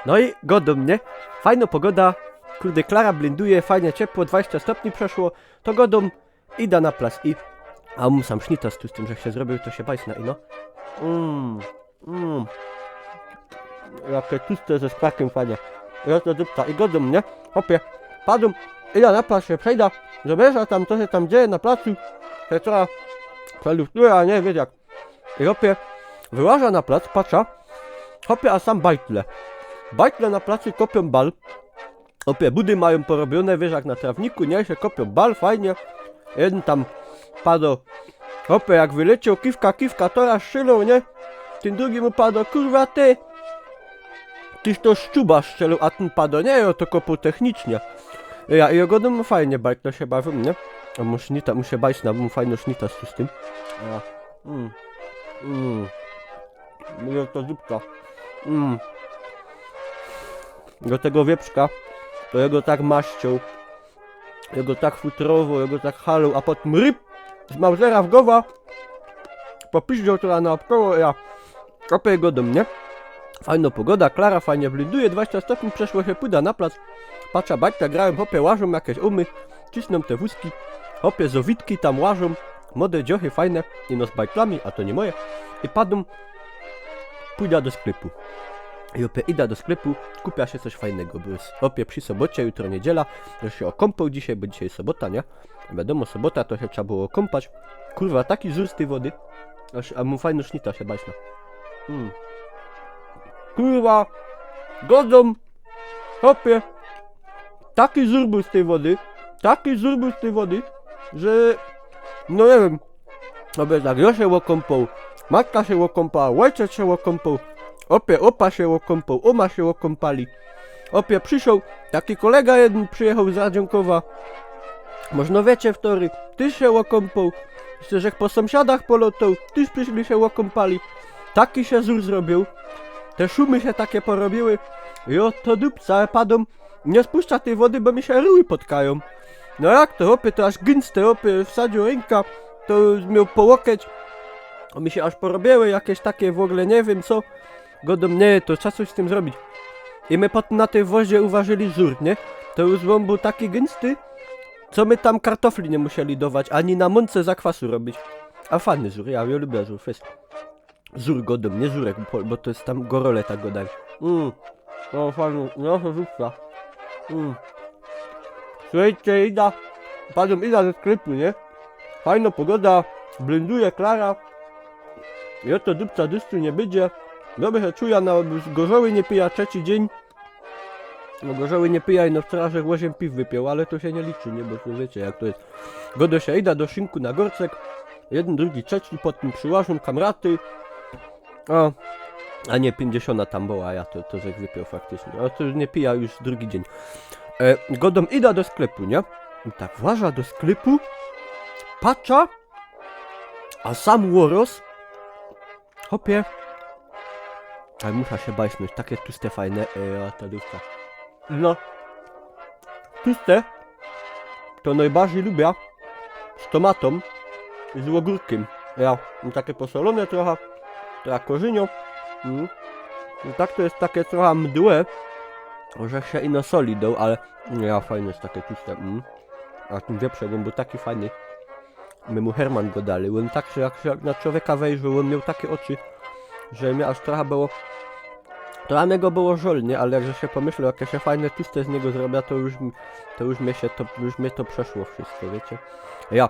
No i godą mnie. Fajna pogoda. Kurde, Klara blinduje, fajnie ciepło, 20 stopni przeszło. To godą idę na plac i... A sam sznitas tu z tym, że się zrobił, to się bajsna i no. Jakie tłuste ze sprakiem fajnie. Ja to dupca i godą mnie. Hopie, padł. Idę na plac się przejdę. Zobaczę tam, co się tam dzieje na placu. Się trochę przelustruje, a nie, wiesz jak. I hopie, wyłażę na plac, patrzę. Hopie, a sam bajtle. Bajtle na placu kopią bal. Hopie, budy mają porobione, wiesz jak na trawniku, nie? Się kopią bal, fajnie. Jeden tam padł. Hopie, jak wyleciał kiwka, to raz strzelał, nie? Ten drugi mu padł, kurwa ty. Tyś to szczuba strzelał, a ten padł, nie? To kopał technicznie. Ja i ogodą mu fajnie bajtle się bawią, nie? A mu sznita, muszę bać na mu fajno sznita z tym. Ja. Mówię to zupka. Do tego wieprzka, to jego tak maścią, jego tak futrowo, jego tak halą, a potem ryb z Mausera w głowa, popiździał to naokoło, ja kopię go do mnie. Fajna pogoda, Klara fajnie blinduje, 20 stopni, przeszło się pójdę na plac, patrzę bańka, grają, hopie, łażą jakieś umy, cisną te wózki, hopie, zowitki tam łażą, młode dziochy fajne, i no z bajtlami, a to nie moje, i padną, pójdę do sklepu. I opie idę do sklepu, kupia się coś fajnego, bo jest opie przy sobocie, jutro niedziela, że się okąpał dzisiaj, bo dzisiaj sobota, nie? Wiadomo, sobota to się trzeba było kąpać. Kurwa, taki żur z tej wody, a mu fajno sznita się baśna. Kurwa, godą, opie, taki żur był z tej wody, że, no nie wiem, opie tak, ja się okąpał, matka się okąpała, ojciec się okąpał. Opie, opa się okąpał, oma się okąpali. Opie, przyszedł, taki kolega jeden przyjechał z Radzionkowa. Można wiecie wtory, ty się okąpał. Jeszcze, że po sąsiadach polotał, tyś przyszli się okąpali. Taki się zur zrobił. Te szumy się takie porobiły. I oto dupca padą. Nie spuszcza tej wody, bo mi się ryły potkają. No jak to, opie, to aż gęste, opie, wsadził ręka, to miał po łokieć. O mi się aż porobiły jakieś takie w ogóle, nie wiem co. Godą, nie, to trzeba coś z tym zrobić. I my potem na tej wozie uważyli żur, nie? To już on był taki gęsty, co my tam kartofli nie musieli dawać, ani na mące zakwasu robić. A fajny żur, ja lubię żur, fest. Żur godą, nie żurek, bo to jest tam gorole tak godaj. No fajny, no to żurka. Słuchajcie, idę ze sklepu, nie? Fajna pogoda, blinduje Klara. I oto dupca dystu nie będzie. Dobrze się czuję, no gorzoły nie pija trzeci dzień. No gorzoły nie pija i no wczoraj 8 piw wypiął, ale to się nie liczy, nie? Bo to wiecie jak to jest. Godo się idę do szynku na gorcek. Jeden, drugi, trzeci, potem przyłażą kamraty. A nie, 50 tam była, a ja to żech wypiął faktycznie. A to nie pija już drugi dzień. Godą idę do sklepu, nie? I tak właża do sklepu. Patrza. A sam łoros. Hopie. Ale muszę się bajsnąć, takie tłuste fajne, ta lufka. No, tłuste, to najbardziej lubię z tomatą i z ogórkiem. Ja, takie posolone trochę, korzynio. I tak to jest takie trochę mdłe, że się ino soli dał, ale ja fajne jest takie tłuste. A ten wieprzek, on był taki fajny. My mu Herman go dali, on tak, że jak na człowieka wejrzał, on miał takie oczy, że mnie aż trochę było... To niego było żol, nie? Ale jakże się pomyślał, jakie się fajne tłuste z niego zrobię, to już mnie to przeszło wszystko, wiecie? Ja.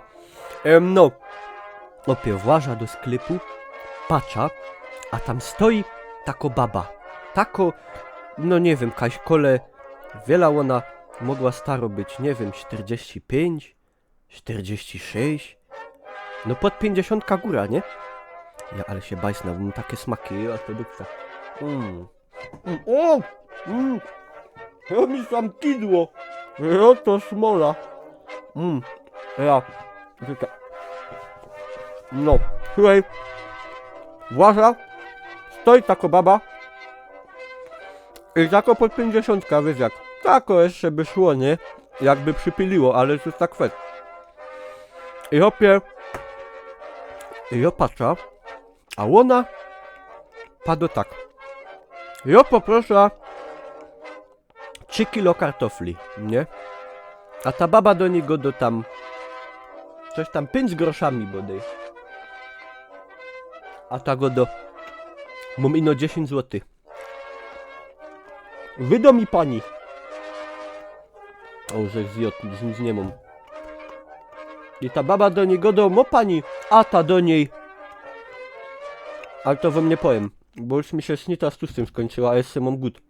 No. Opie właża do sklepu, patrza, a tam stoi tako baba. Tako, no nie wiem, kaś kole, wiele ona mogła staro być, nie wiem, 45, 46, no pod 50 góra, nie? Ja, ale się bajsna, mam takie smaki, a to dupca. Ja mi sam kidło. Ja to smola. Ja. No, słuchaj. Właża. Stoi tako baba. I tako pod 50, wiesz jak. Tako jeszcze by szło, nie? Jakby przypiliło, ale to jest tak fest. I hopie. I ja patrzę. A ona. Padło tak. Ja poproszę 3 kilo kartofli, nie? A ta baba do niego do tam... Coś tam 5 groszami bodaj. A ta go do... Mam ino 10 zł. Wydo mi pani. O, że zjot, nic nie mam. I ta baba do niego do... Mo pani, a ta do niej... Ale to wam nie powiem, bo już mi się snita z tłustym skończyła, a jeszcze mam głód.